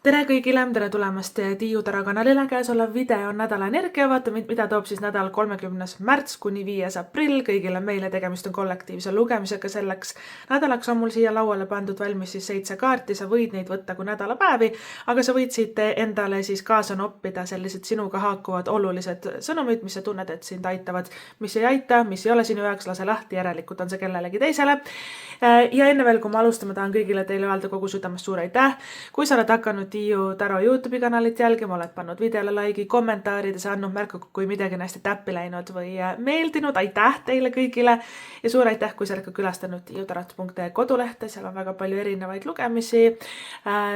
Tere kõigile, tere tulemast Tiiu Tara kanalile. Käesolev video on nädala energia, vaata mida toob siis nädal 30. märts kuni 5. aprill. Kõigile meile tegemist on kollektiivse lugemisega. Selleks nädalaks on mul siia lauale pandud valmis siis 7 kaarti. Sa võid neid võtta kui nädalapäevi, aga sa võid siit endale siis kaasa noppida sellised sinuga haakuvad olulised sõnumid, mis sa tunned, et sind aitavad, mis ei aita, mis ei ole sinu jaoks, lase lahti, järelikult on see kellelegi teisele. Ja enne veel, kui ma alustama tahan kõigile teile öelda kogu südamest suur aitäh. Kui sa oled hakanud Tiiu Taro YouTube'i kanalit jälgima, oled pannud videole laigi, kommentaarides andnud märku, kui midagi on hästi täppi läinud või meeldinud, aitäh teile kõigile. Ja suur aitäh, kui sa oled ka külastanud tiiutarot.ee kodulehte, seal on väga palju erinevaid lugemisi,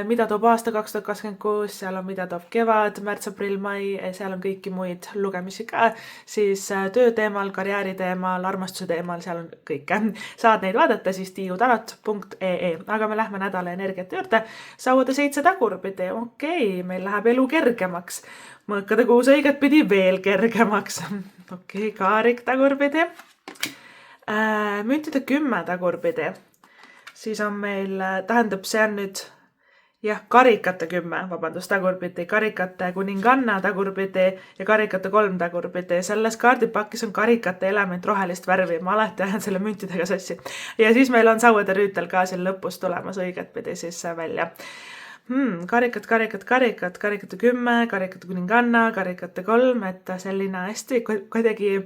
mida toob aasta 2026, seal on mida toob kevad, märts, aprill, mai, seal on kõiki muid lugemisi ka, siis töö teemal, karjääri teemal, armastuse teemal, seal on kõike. Saad neid vaadata siis tiiutarot.ee, aga me lähme nädala energiate juurde. Sauade 7 tagurpidi, okei, meil läheb elu kergemaks. Mõõkade 6 õiget pidi veel kergemaks. Okei, kaarik tagurpidi. Müntide 10 tagurpidi. Siis on meil, tähendab, see on nüüd karikate 10, vabandust, tagurpidi, karikate kuninganna tagurpidi ja karikate 3 tagurpidi. Selles kaardipakis on karikate element rohelist värvi, ma alati ajan selle müntidega sassi. Ja siis meil on sauade rüütel ka siin lõpus tulemas õiget pidi siis välja. Karikate 10, karikate kuninganna, karikate 3, et selline hästi kuidagi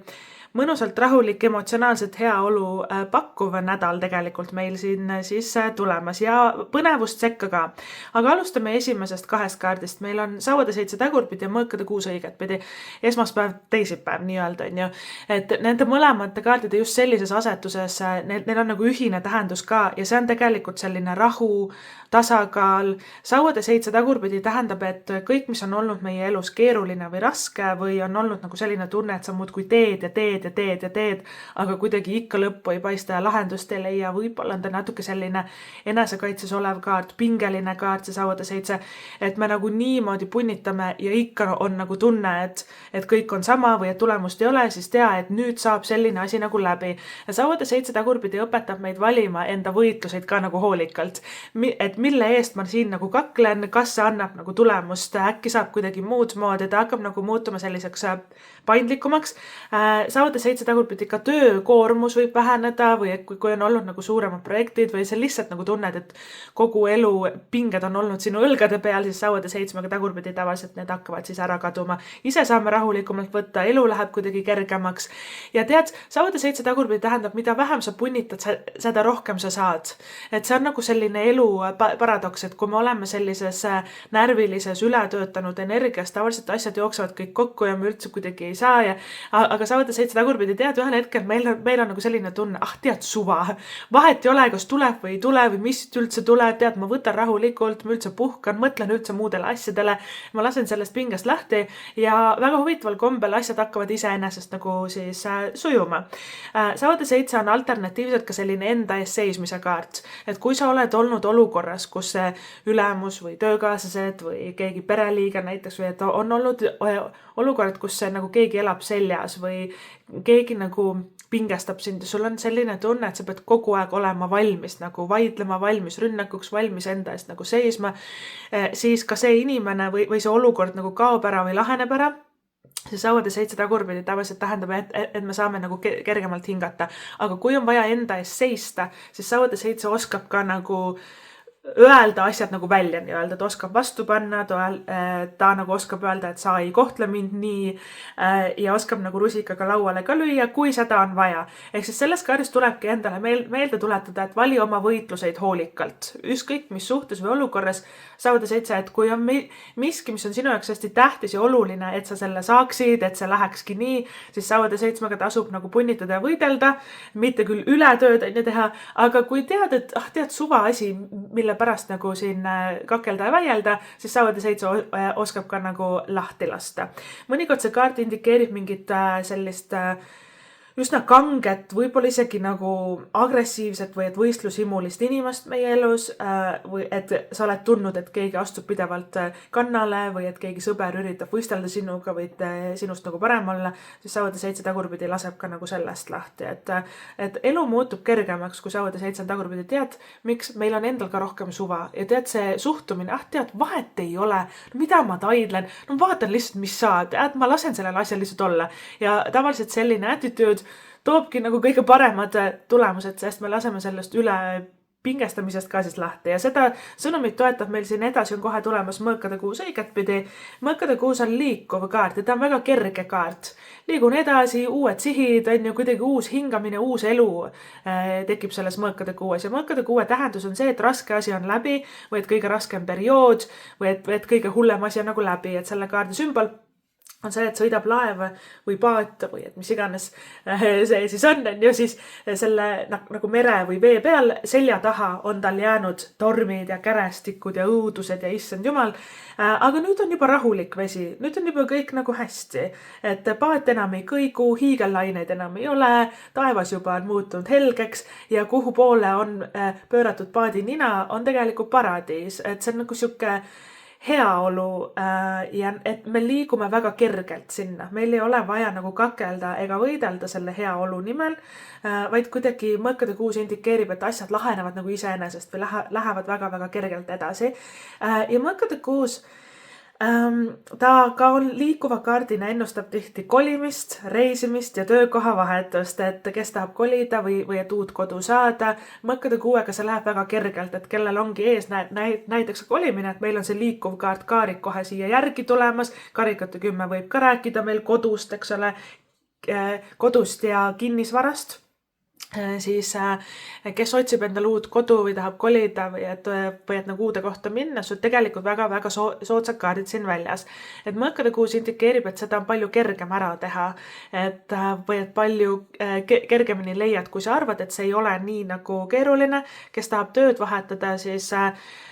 mõnusalt rahulik, emotsionaalselt heaolu pakkuv nädal tegelikult meil siin siis tulemas ja põnevust sekka ka. Aga alustame esimesest 2 kaardist. Meil on sauade 7 tagurpidi ja mõõkade 6 õiget pidi. Esmaspäev, teisipäev nii-öelda, on ju. Et nende mõlemate kaardide just sellises asetuses, neil on nagu ühine tähendus ka ja see on tegelikult selline rahu, tasakaal. Sauade 7 tagurpidi tähendab, et kõik, mis on olnud meie elus keeruline või raske või on olnud nagu selline tunne, et sa muudkui teed, aga kuidagi ikka lõppu ei paista ja lahendust ei leia. Võib-olla on ta natuke selline enesekaitses olev kaart, pingeline kaart, see sauade 7, et me nagu niimoodi punnitame ja ikka on nagu tunne, et kõik on sama või et tulemust ei ole, siis tea, et nüüd saab selline asi nagu läbi. Ja sauade 7 tagurpidi õpetab meid valima enda võitluseid ka nagu hoolikalt, et mille eest ma siin nagu kaklen, kas see annab nagu tulemust, äkki saab kuidagi muud moodi, ta hakkab nagu muutuma selliseks paindlikumaks. Sauade 7 tagurpidi ka töökoormus võib väheneda või kui on olnud nagu suuremad projektid või see lihtsalt nagu tunned, et kogu elu pinged on olnud sinu õlgade peal, siis sauade 7 tagurpidi tavaliselt need hakkavad siis ära kaduma. Ise saame rahulikumalt võtta, elu läheb kuidagi kergemaks. Ja tead, sauade 7 tagurpidi tähendab, mida vähem sa punnitad, seda rohkem sa saad. Et see on nagu selline elu paradoks, et kui me oleme sellises närvilises ületöötanud energias, tavaliselt asjad jooksevad kõik kokku ja me üldse kuidagi ei saa. Aga sauade 7 tagurpidi tead, ühel hetkel meil on nagu selline tunne, tead, suva. Vahet ei ole, kas tuleb või ei tule või mis üldse tuleb, tead, ma võtan rahulikult, ma üldse puhkan, mõtlen üldse muudele asjadele, ma lasen sellest pingest lahti ja väga huvitaval kombel asjad hakkavad iseenesest nagu siis sujuma. Sauade 7 on alternatiivselt ka selline enda ees seismise kaart, et kui sa oled olnud olukorras, kus see ülemus või töökaaslased või keegi pereliige näiteks või et on olnud olukord, kus see nagu keegi elab seljas või keegi nagu pingestab sind ja sul on selline tunne, et sa pead kogu aeg olema valmis nagu vaidlema, valmis rünnakuks, valmis enda eest nagu seisma, siis ka see inimene või see olukord nagu kaob ära või laheneb ära. See sauade 7 tagurpidi tavaliselt tähendab, et me saame nagu kergemalt hingata. Aga kui on vaja enda eest seista, siis sauade 7 oskab ka nagu öelda asjad nagu välja nii-öelda, ta oskab vastu panna, ta nagu oskab öelda, et sa ei kohtle mind nii ja oskab nagu rusikaga lauale ka lüüa, kui seda on vaja. Ehk siis selles kaardis tulebki endale meelde tuletada, et vali oma võitluseid hoolikalt. Ükskõik mis suhtes või olukorras sauade 7, et kui on miski, mis on sinu jaoks hästi tähtis ja oluline, et sa selle saaksid, et see lähekski nii, siis sauade 7 tasub nagu punnitada ja võidelda, mitte küll ületööd teha, aga kui tead, et tead suva asi, mille pärast nagu siin kakelda ja väielda, siis sauade 7 oskab ka nagu lahti lasta. Mõnikord see kaart indikeerib mingit sellist üsna kanget, võib-olla isegi nagu agressiivset või et võistlushimulist inimest meie elus või et sa oled tundnud, et keegi astub pidevalt kannale või et keegi sõber üritab võistelda sinuga või sinust nagu parem olla, siis Sauade 7 tagurpidi laseb ka nagu sellest lahti, et elu muutub kergemaks, kui Sauade 7 tagurpidi tead, miks meil on endal ka rohkem suva ja tead see suhtumine, tead, vahet ei ole, no mida ma taidlen, no vaatan lihtsalt, mis saab, ma lasen sellel asjal lihtsalt olla ja tavaliselt selline attitude toobki nagu kõige paremad tulemused, sest me laseme sellest üle pingestamisest ka siis lahti ja seda sõnumit toetab meil siin edasi on kohe tulemas Mõõkade kuus õigetpidi. Mõõkade kuus on liikuv kaart ja ta on väga kerge kaart. Liigun edasi, uued sihid, on ju kuidagi uus hingamine, uus elu tekib selles Mõõkade kuues ja Mõõkade kuue tähendus on see, et raske asi on läbi või et kõige raskem periood või et kõige hullem asi on nagu läbi, et selle kaardi sümbol on see, et sõidab laev või paat või et mis iganes see siis on ju siis selle nagu mere või vee peal selja taha on tal jäänud tormid ja kärestikud ja õudused ja issand jumal. Aga nüüd on juba rahulik vesi, nüüd on juba kõik nagu hästi, et paat enam ei kõigu, hiigellaineid enam ei ole, taevas juba on muutunud helgeks ja kuhu poole on pööratud paadi nina, on tegelikult paradiis, et see on nagu sihuke heaolu ja et me liigume väga kergelt sinna. Meil ei ole vaja nagu kakelda ega võidelda selle heaolu nimel, vaid kuidagi Mõõkade kuus indikeerib, et asjad lahenevad nagu iseenesest või lähevad väga-väga kergelt edasi. Ja Mõõkade kuus ta ka on liikuva kaardina ennustab tihti kolimist, reisimist ja töökoha vahetust, et kes tahab kolida või et uut kodu saada. Mõõkade kuuega see läheb väga kergelt, et kellel ongi ees näiteks kolimine, et meil on see liikuv kaart Kaarik kohe siia järgi tulemas. Karikate 10 võib ka rääkida meil kodust, eks ole, kodust ja kinnisvarast. Siis kes otsib endale uut kodu või tahab kolida või et nagu uude kohta minna, sul tegelikult väga-väga soodsad kaardid siin väljas. Et Mõõkade kuus indikeerib, et seda on palju kergem ära teha, või et palju kergemini leiad, kui sa arvad, et see ei ole nii nagu keeruline. Kes tahab tööd vahetada, siis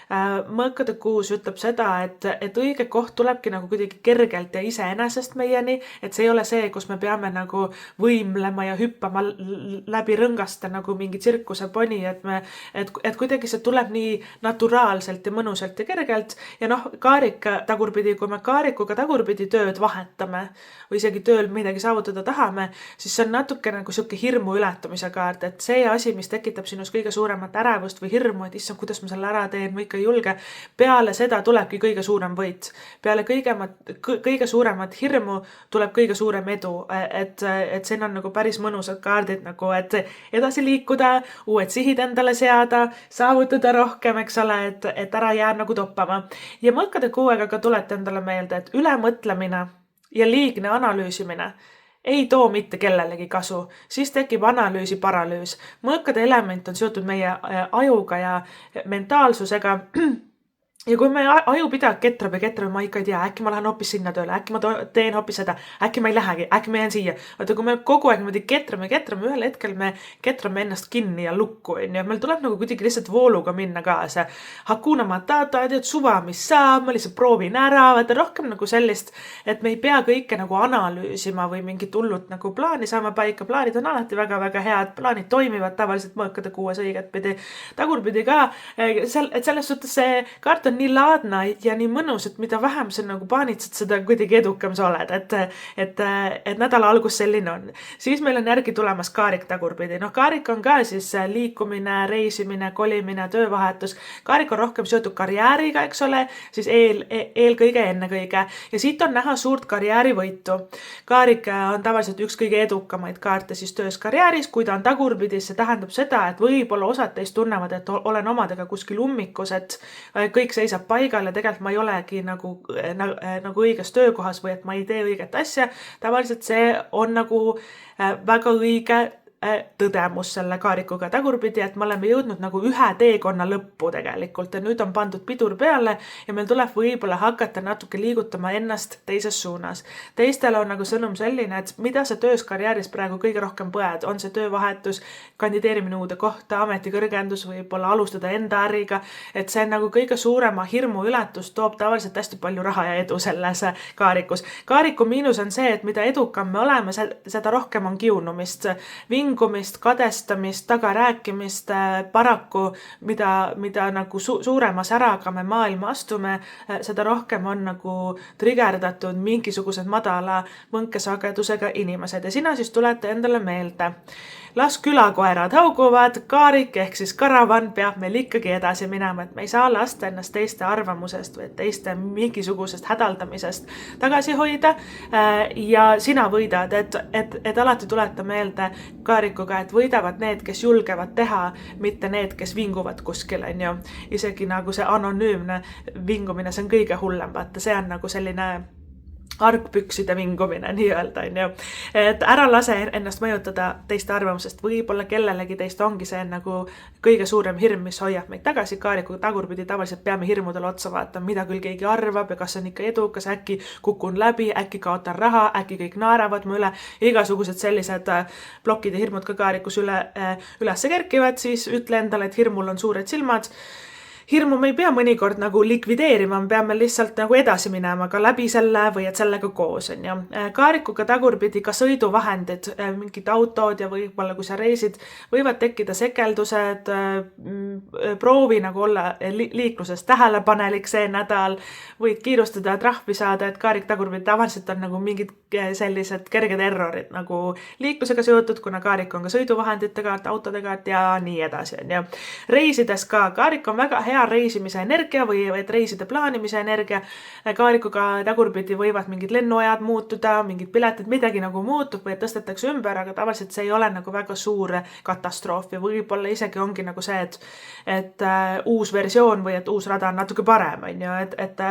Mõõkade kuus ütleb seda, et õige koht tulebki nagu kuidagi kergelt ja iseenesest meieni, et see ei ole see, kus me peame nagu võimlema ja hüppama läbi rõngaste nagu mingi tsirkuse poni, et kuidagi see tuleb nii naturaalselt ja mõnusalt ja kergelt ja noh, Kaarik tagurpidi, kui me Kaarikuga tagurpidi tööd vahetame või isegi tööl midagi saavutada tahame, siis see on natuke nagu sihuke hirmu ületamise kaart, et see asi, mis tekitab sinus kõige suuremat ärevust või hirmu, et issand, kuidas ma selle ära teen, ma ikka ei julge. Peale seda tulebki kõige suurem võit. Peale kõige suuremat hirmu tuleb kõige suurem edu, et siin on nagu päris mõnusad kaardid nagu, et edasi liikuda, uued sihid endale seada, saavutada rohkem, eks ole, et ära jää nagu toppama. Ja Mõõkade kuuega ka tulete endale meelde, et ülemõtlemine ja liigne analüüsimine ei too mitte kellelegi kasu, siis tekib analüüsi paralüüs. Mõõkade element on seotud meie ajuga ja mentaalsusega. Ja kui me aju pidavad ketrab, ma ikka ei tea, äkki ma lähen hoopis sinna tööle, äkki ma teen hoopis seda, äkki ma ei lähegi, äkki ma jään siia. Vaata, kui me kogu aeg ketrame, ühel hetkel me ketrame ennast kinni ja lukku. Ja meil tuleb nagu kuidagi lihtsalt vooluga minna kaasa. Hakuna Matata, tead suva, mis saab, ma lihtsalt proovin ära, vaata rohkem nagu sellist, et me ei pea kõike nagu analüüsima või mingit hullut nagu plaani saama paika. Plaanid on alati väga-väga head, plaanid toimivad tavaliselt Mõõkade kuues õigetpidi. Tagurpidi ka, et selles suhtes see kaart on nii laadna ja nii mõnus, et mida vähem sa nagu paanitsed, seda kuidagi edukam sa oled, et nädala algus selline on. Siis meil on järgi tulemas Kaarik tagurpidi. Noh, Kaarik on ka siis liikumine, reisimine, kolimine, töövahetus. Kaarik on rohkem seotud karjääriga, eks ole, siis eelkõige ennekõige. Ja siit on näha suurt karjäärivõitu. Kaarik on tavaliselt üks kõige edukamaid kaarte siis töös karjääris. Kui ta on tagurpidis, see tähendab seda, et võib-olla osad teist tunnevad, et olen omadega kuskil ummikus, et kõik seisab paigal ja tegelikult ma ei olegi nagu õiges töökohas või et ma ei tee õiget asja. Tavaliselt see on nagu väga õige tõdemus selle kaarikuga tagurpidi, et me oleme jõudnud nagu ühe teekonna lõppu tegelikult ja nüüd on pandud pidur peale ja meil tuleb võib-olla hakata natuke liigutama ennast teises suunas. Teistele on nagu sõnum selline, et mida sa töös karjääris praegu kõige rohkem põed, on see töövahetus, kandideerimine uude kohta, ametikõrgendus, võib-olla alustada enda äriga, et see nagu kõige suurema hirmu ületus toob tavaliselt hästi palju raha ja edu selles kaarikus. Kaariku miinus on see, et mida edukam me oleme, seda rohkem on kiunumist, vingumist, kadestamist, tagarääkimist, paraku mida nagu suurema säraga me maailma astume, seda rohkem on nagu trigerdatud mingisugused madala võnkesagedusega inimesed ja sina siis tulete endale meelde. Las külakoerad hauguvad, kaarik ehk siis karavan peab meil ikkagi edasi minema, et me ei saa lasta ennast teiste arvamusest või teiste mingisugusest hädaldamisest tagasi hoida ja sina võidad, et alati tuleta meelde kaarikuga, et võidavad need, kes julgevad teha, mitte need, kes vinguvad kuskil, on ju. Isegi nagu see anonüümne vingumine, see on kõige hullem, vaata, see on nagu selline argpükside vingumine nii-öelda, on ju. Et ära lase ennast mõjutada teiste arvamusest, võib-olla kellelegi teist ongi see nagu kõige suurem hirm, mis hoiab meid tagasi. Kaariku tagurpidi tavaliselt peame hirmudele otsa vaatama, mida küll keegi arvab ja kas on ikka edukas, äkki kukun läbi, äkki kaotan raha, äkki kõik naeravad mu üle. Igasugused sellised plokid ja hirmud ka kaarikus üles kerkivad, siis ütle endale, et hirmul on suured silmad. Hirmu me ei pea mõnikord nagu likvideerima, me peame lihtsalt nagu edasi minema ka läbi selle või et sellega koos, on ju. Kaarikuga tagurpidi ka sõiduvahendid, mingid autod ja võib-olla kui sa reisid, võivad tekkida sekeldused, proovi nagu olla liikluses tähelepanelik see nädal, võid kiirustada ja trahvi saada, et kaarik tagurpidi tavaliselt on nagu mingid sellised kerged errorid nagu liiklusega seotud, kuna kaarik on ka sõiduvahendite kaart, autode kaart ja nii edasi, on ju. Reisides ka, kaarik on väga hea reisimise energia või et reiside plaanimise energia. Kaarikuga tagurpidi võivad mingid lennuajad muutuda, mingid piletid, midagi nagu muutub või tõstetakse ümber, aga tavaliselt see ei ole nagu väga suur katastroof ja võib-olla isegi ongi nagu see, et uus versioon või et uus rada on natuke parem, on ju, et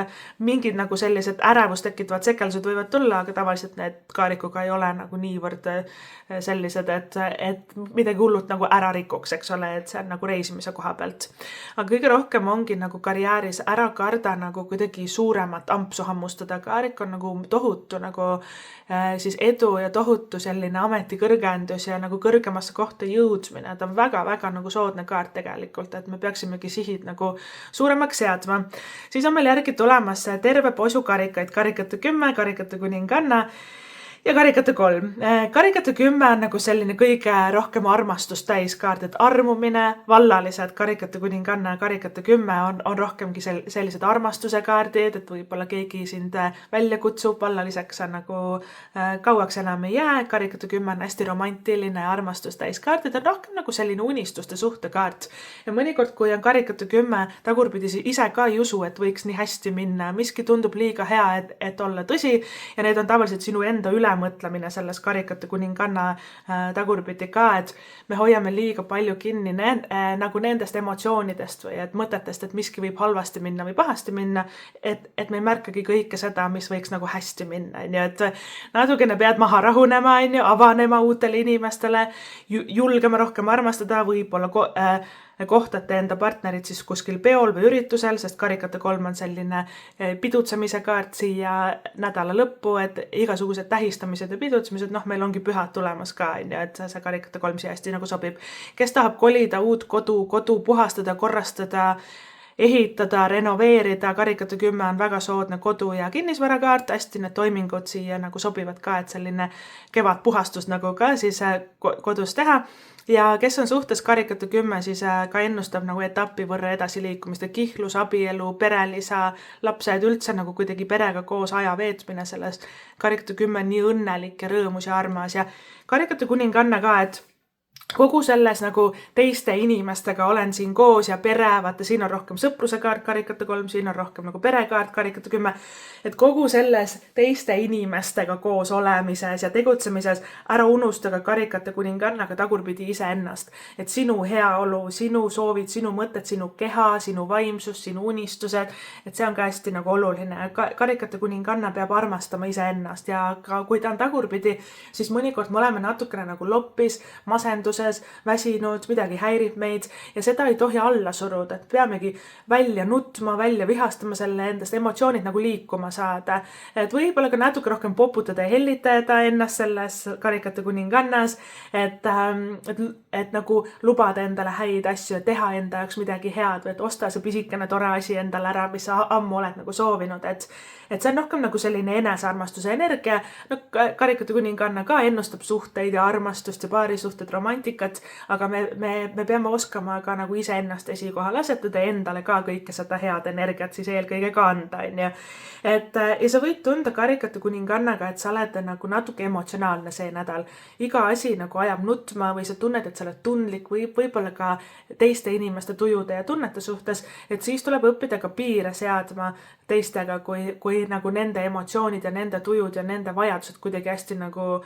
mingid nagu sellised ärevust tekitavad sekeldused võivad tulla, aga tavaliselt need kaarikuga ei ole nagu niivõrd sellised, et midagi hullut nagu ära rikuks, eks ole, et see on nagu reisimise koha pealt. Aga kõige rohkem ongi nagu karjääris ära karda nagu kuidagi suuremat ampsu hammustada. Kaarik on nagu tohutu nagu siis edu ja tohutu selline ametikõrgendus ja nagu kõrgemasse kohta jõudmine. Ta on väga-väga nagu soodne kaart tegelikult, et me peaksimegi sihid nagu suuremaks seadma. Siis on meil järgi tulemas terve posu karikaid, karikate 10, karikate kuninganna ja karikate 3. Karikate 10 on nagu selline kõige rohkem armastust täis kaart, et armumine, vallalised, karikate kuninganna ja karikate 10 on rohkemgi sellised armastuse kaardid, et võib-olla keegi sind välja kutsub, vallaliseks on nagu kauaks enam ei jää, karikate 10 on hästi romantiline ja armastus täis kaart, et on rohkem nagu selline unistuste suhtekaart. Ja mõnikord, kui on karikate 10 tagurpidi ise ka ei usu, et võiks nii hästi minna, miski tundub liiga hea, et olla tõsi ja need on tavaliselt sinu enda mõtlemine selles karikate kuninganna tagurpidi ka, et me hoiame liiga palju kinni nagu nendest emotsioonidest või et mõtetest, et miski võib halvasti minna või pahasti minna, et me ei märkagi kõike seda, mis võiks nagu hästi minna, et natukene pead maha rahunema, avanema uutele inimestele, julgema rohkem armastada, võib-olla kohtate enda partnerid siis kuskil peol või üritusel, sest karikate 3 on selline pidutsemise kaart siia nädala lõppu, et igasugused tähistamised ja pidutsemised, meil ongi pühad tulemas ka, et see karikate 3 siia hästi nagu sobib. Kes tahab kolida uut kodu puhastada, korrastada, ehitada, renoveerida, karikate 10 on väga soodne kodu- ja kinnisvarakaart, hästi need toimingud siia nagu sobivad ka, et selline kevadpuhastus nagu ka siis kodus teha. Ja kes on suhtes karikate 10, siis ka ennustab nagu etapi võrra edasiliikumist, et kihlus, abielu, perelisa, lapsed üldse nagu kuidagi perega koos aja veetmine sellest karikate 10 nii õnnelik ja rõõmus ja armas ja karikate kuninganna ka, et kogu selles nagu teiste inimestega olen siin koos ja pere, vaata siin on rohkem sõpruse kaart, karikate 3, siin on rohkem nagu perekaart, karikate 10. Et kogu selles teiste inimestega koos olemises ja tegutsemises ära unustada karikate kuningannaga tagurpidi iseennast. Et sinu heaolu, sinu soovid, sinu mõtted, sinu keha, sinu vaimsus, sinu unistused, et see on ka hästi nagu oluline. Karikate kuninganna peab armastama iseennast ja ka kui ta on tagurpidi, siis mõnikord me oleme natukene nagu loppis, masenduses, väsinud, midagi häirib meid ja seda ei tohi alla suruda, et peamegi välja nutma, välja vihastama selle endast, emotsioonid nagu liikuma saada. Et võib-olla ka natuke rohkem poputada ja hellitada ennast selles karikate kuningannas, et nagu lubada endale häid asju, teha enda jaoks midagi head või et osta see pisikene tore asi endale ära, mis sa ammu oled nagu soovinud, et see on rohkem nagu selline enesearmastuse energia. No, karikate kuninganna ka ennustab suhteid ja armastust ja paarisuhted, romantikat, aga me peame oskama ka nagu iseennast esikohal asetada ja endale ka kõike seda head energiat siis eelkõige ka anda, on ju. Ja sa võid tunda karikate kuningannaga, et sa oled nagu natuke emotsionaalne see nädal. Iga asi nagu ajab nutma või sa tunned, et sa oled tundlik või võib-olla ka teiste inimeste tujude ja tunnete suhtes, et siis tuleb õppida ka piire seadma teistega, kui nagu nende emotsioonid ja nende tujud ja nende vajadused kuidagi hästi nagu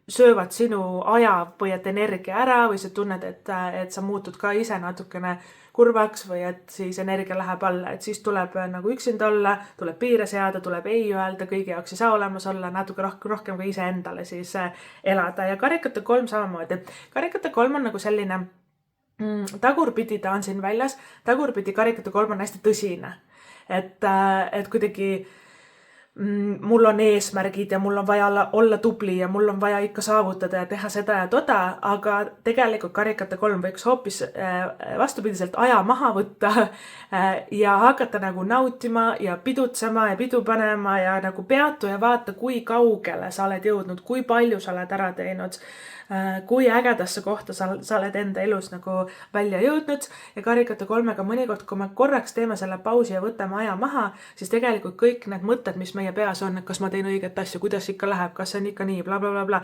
söövad sinu aja või et energia ära või sa tunned, et sa muutud ka ise natukene kurvaks või et siis energia läheb alla, et siis tuleb nagu üksinda olla, tuleb piire seada, tuleb ei öelda, kõigi jaoks ei saa olemas olla, natuke rohkem ka ise endale siis elada ja karikate 3 samamoodi. Karikate 3 on nagu selline tagurpidi, ta on siin väljas, tagurpidi karikate 3 on hästi tõsine, et kuidagi mul on eesmärgid ja mul on vaja olla tubli ja mul on vaja ikka saavutada ja teha seda ja toda, aga tegelikult karikate 3 võiks hoopis vastupidiselt aja maha võtta ja hakata nagu nautima ja pidutsema ja pidu panema ja nagu peatu ja vaata, kui kaugele sa oled jõudnud, kui palju sa oled ära teinud, kui ägedasse kohta sa oled enda elus nagu välja jõudnud ja karikate 3-ga mõnikord, kui me korraks teeme selle pausi ja võtame aja maha, siis tegelikult kõik need mõtted, mis meie peas on, et kas ma teen õiget asja, kuidas ikka läheb, kas see on ikka nii, bla bla bla bla.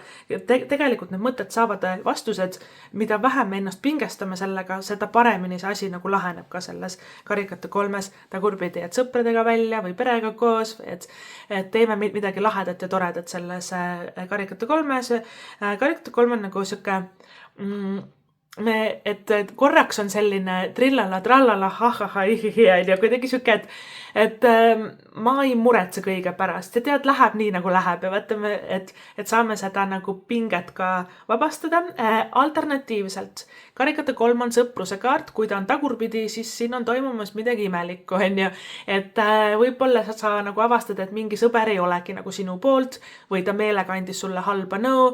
Tegelikult need mõtted saavad vastused, mida vähem me ennast pingestame sellega, seda paremini see asi nagu laheneb ka selles karikate 3-s tagurpidi, et sõpradega välja või perega koos, et teeme midagi lahedat ja toredat selles karikate 3-s. Karikate 3 on nagu siuke, et korraks on selline trillala, trallala, ha-ha-ha, ja kuidagi siuke, et ma ei muretse kõige pärast. Ja tead, läheb nii nagu läheb ja võtame, et saame seda nagu pinget ka vabastada. Alternatiivselt, karikate 3 on sõpruse kaart. Kui ta on tagurpidi, siis siin on toimumas midagi imelikku, on ju. Et võib-olla sa nagu avastad, et mingi sõber ei olegi nagu sinu poolt või ta meelega andis sulle halba nõu.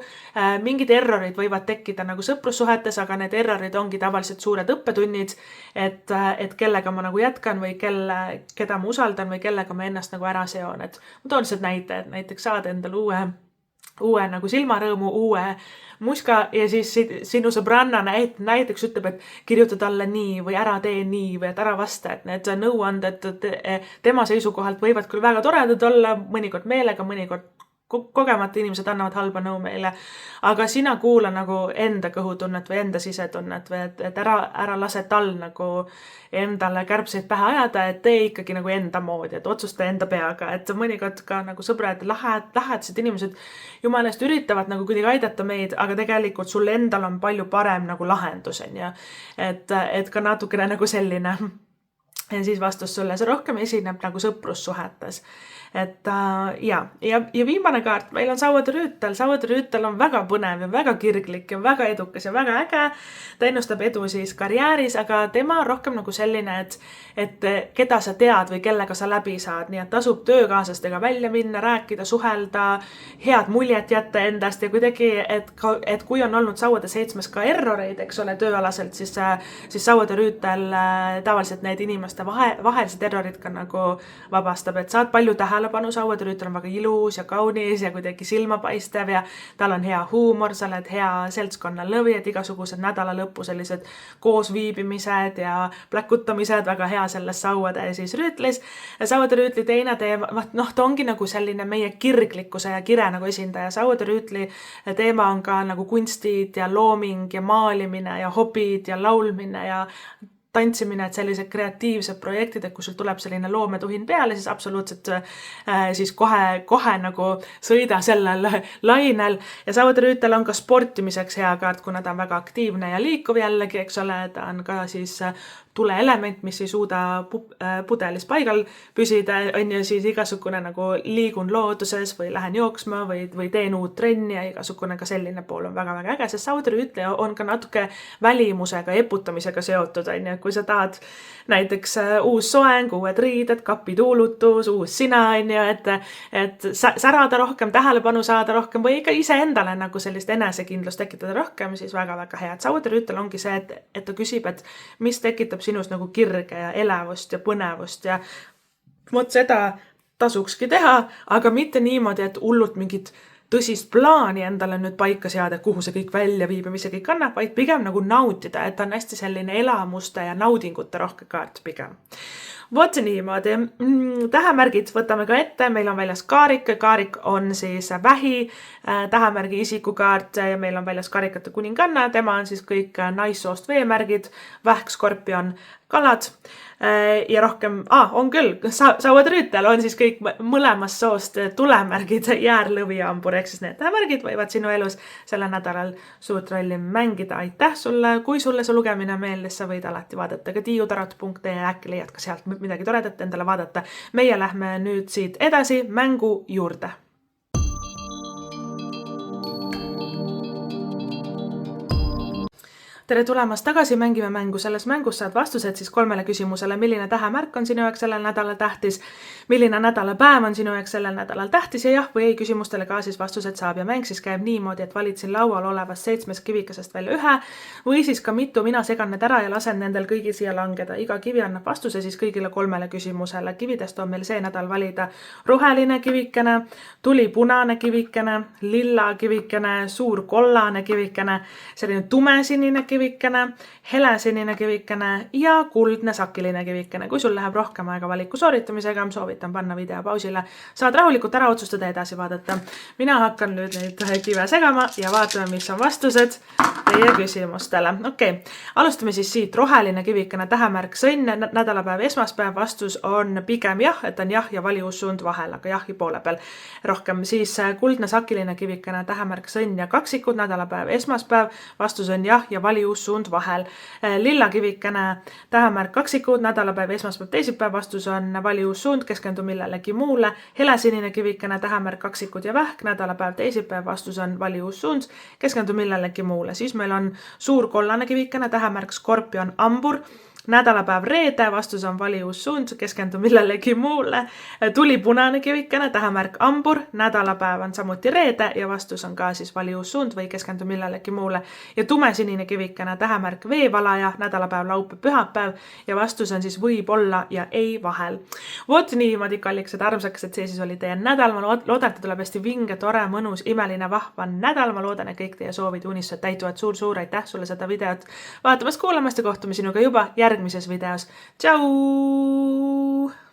Mingid errorid võivad tekkida nagu sõprussuhetes, aga need errorid ongi tavaliselt suured õppetunnid, et kellega ma nagu jätkan või keda ma usaldan või kellega ma ennast nagu ära seon. Et ma toon lihtsalt näite, et näiteks saad endale uue nagu silmarõõmu, uue muska ja siis sinu sõbranna näiteks ütleb, et kirjuta talle nii või ära tee nii või et ära vasta, et need nõuanded tema seisukohalt võivad küll väga toredad olla, mõnikord meelega, mõnikord kogemata inimesed annavad halba nõu meile, aga sina kuula nagu enda kõhutunnet või enda sisetunnet või et ära lase tal nagu endale kärbseid pähe ajada, et tee ikkagi nagu enda moodi, et otsusta enda peaga, et mõnikord ka nagu sõbrad, lähedased inimesed jumala eest üritavad nagu kuidagi aidata meid, aga tegelikult sul endal on palju parem nagu lahendus, on ju, et ka natukene nagu selline ja siis vastus sulle, see rohkem esineb nagu sõprussuhetes. Et ja viimane kaart, meil on Sauade Rüütel. Sauade Rüütel on väga põnev ja väga kirglik ja väga edukas ja väga äge. Ta ennustab edu siis karjääris, aga tema on rohkem nagu selline, et keda sa tead või kellega sa läbi saad. Nii et tasub töökaaslastega välja minna, rääkida, suhelda, head muljet jätta endast ja kuidagi, et kui on olnud Sauade 7 ka erroreid, eks ole, tööalaselt, siis Sauade Rüütel tavaliselt need inimeste seda vahelise terrorit ka nagu vabastab, et saad palju tähelepanu, sauvatürüütel on väga ilus ja kaunis ja kuidagi silmapaistev ja tal on hea huumor, sa oled hea seltskonnalõvi, et igasugused nädala lõpu sellised koosviibimised ja pläkutamised, väga hea selles sauade siis rüütlis. Sauvatürüütli teine teema, ta ongi nagu selline meie kirglikkuse ja kire nagu esindaja. Sauvatürüütli teema on ka nagu kunstid ja looming ja maalimine ja hobid ja laulmine ja tantsimine, et sellised kreatiivsed projektid, et kui sul tuleb selline loometuhin peale, siis absoluutselt siis kohe nagu sõida sellel lainel. Ja sauvatürüütel on ka sportimiseks hea kaart, kuna ta on väga aktiivne ja liikuv jällegi, eks ole, ta on ka siis tuleelement, mis ei suuda pudelis paigal püsida, on ju siis igasugune nagu liigun looduses või lähen jooksma või teen uut trenni ja igasugune ka selline pool on väga-väga äge, sest sauvatürüütel on ka natuke välimusega, eputamisega seotud, on ju, kui sa tahad näiteks uus soeng, uued riided, kapituulutus, uus sina, on ju, et särada rohkem, tähelepanu saada rohkem või ikka iseendale nagu sellist enesekindlust tekitada rohkem, siis väga-väga hea. Et sauvatürüütel ongi see, et ta küsib, et mis tekitab sinus nagu kirge ja elevust ja põnevust ja vot seda tasukski teha, aga mitte niimoodi, et hullult mingit tõsist plaani endale nüüd paika seada, kuhu see kõik välja viib ja mis see kõik annab, vaid pigem nagu nautida, et ta on hästi selline elamuste ja naudingute rohke kaart pigem. Vot niimoodi. Tähemärgid võtame ka ette, meil on väljas kaarik, kaarik on siis vähi, tähemärgi isikukaart ja meil on väljas karikate kuninganna, tema on siis kõik naissoost veemärgid, vähk, skorpion, kalad ja rohkem, on küll, sauvatürüütel on siis kõik mõlemast soost tulemärgid, jäärlõvi ja hambur, ehk siis need tähemärgid võivad sinu elus selle nädalal suurt rolli mängida. Aitäh sulle, kui sulle see lugemine meeldis, sa võid alati vaadata ka tiiutarot.ee ja äkki leiad ka sealt midagi toredat endale vaadata. Meie lähme nüüd siit edasi mängu juurde. Tere tulemast tagasi, mängime mängu. Selles mängus saad vastused siis 3 küsimusele, milline tähemärk on sinu jaoks sellel nädalal tähtis, milline nädalapäev on sinu jaoks sellel nädalal tähtis ja jah või ei küsimustele ka siis vastused saab. Ja mäng siis käib niimoodi, et valid siin laual olevast 7 kivikesest välja ühe või siis ka mitu, mina segan need ära ja lasen nendel kõigil siia langeda. Iga kivi annab vastuse siis kõigile 3 küsimusele. Kividest on meil see nädal valida roheline kivikene, tulipunane kivikene, lilla kivikene, suur kollane kivikene, selline tumesinine kivikene, helesinine kivikene ja kuldne sakiline kivikene. Kui sul läheb rohkem aega valiku sooritamisega, soovitan panna video pausile. Saad rahulikult ära otsustada ja edasi vaadata. Mina hakkan nüüd neid kive segama ja vaatame, mis on vastused teie küsimustele. Okei, alustame siis siit. Roheline kivikene, tähemärk sõnn, nädalapäev, esmaspäev, vastus on pigem jah, et on jah ja vali uus suund vahel, aga jahi poole peal rohkem. Siis kuldne sakiline kivikene, tähemärk sõnn ja kaksikud, nädalapäev, esmaspäev, vastus on jah ja vali uus suund vahel. Lilla kivikene, tähemärk kaksikud, nädalapäev, esmaspäev, teisipäev, vastus on vali uus suund, keskendu millelegi muule. Helesinine kivikene, tähemärk kaksikud ja vähk, nädalapäev, teisipäev, vastus on vali uus suund, keskendu millelegi muule. Siis meil on suur kollane kivikene, tähemärk skorpion, hambur, nädalapäev reede, vastus on vali uus suund, keskendu millelegi muule. Tulipunane kivikene, tähemärk hambur, nädalapäev on samuti reede ja vastus on ka siis vali uus suund või keskendu millelegi muule. Ja tumesinine kivikene, tähemärk veevalaja, nädalapäev, laupäev, pühapäev ja vastus on siis võib olla ja ei vahel. Vot niimoodi, kalliksed armsakesed, see siis oli teie nädal. Ma loodan, et tuleb hästi vinge, tore, mõnus, imeline, vahva nädal. Ma loodan, et kõik teie soovid ja unistused täituvad. Suur aitäh sulle seda videot vaatamast, kuulamast ja kohtume sinuga juba järgmises videos. Tšau!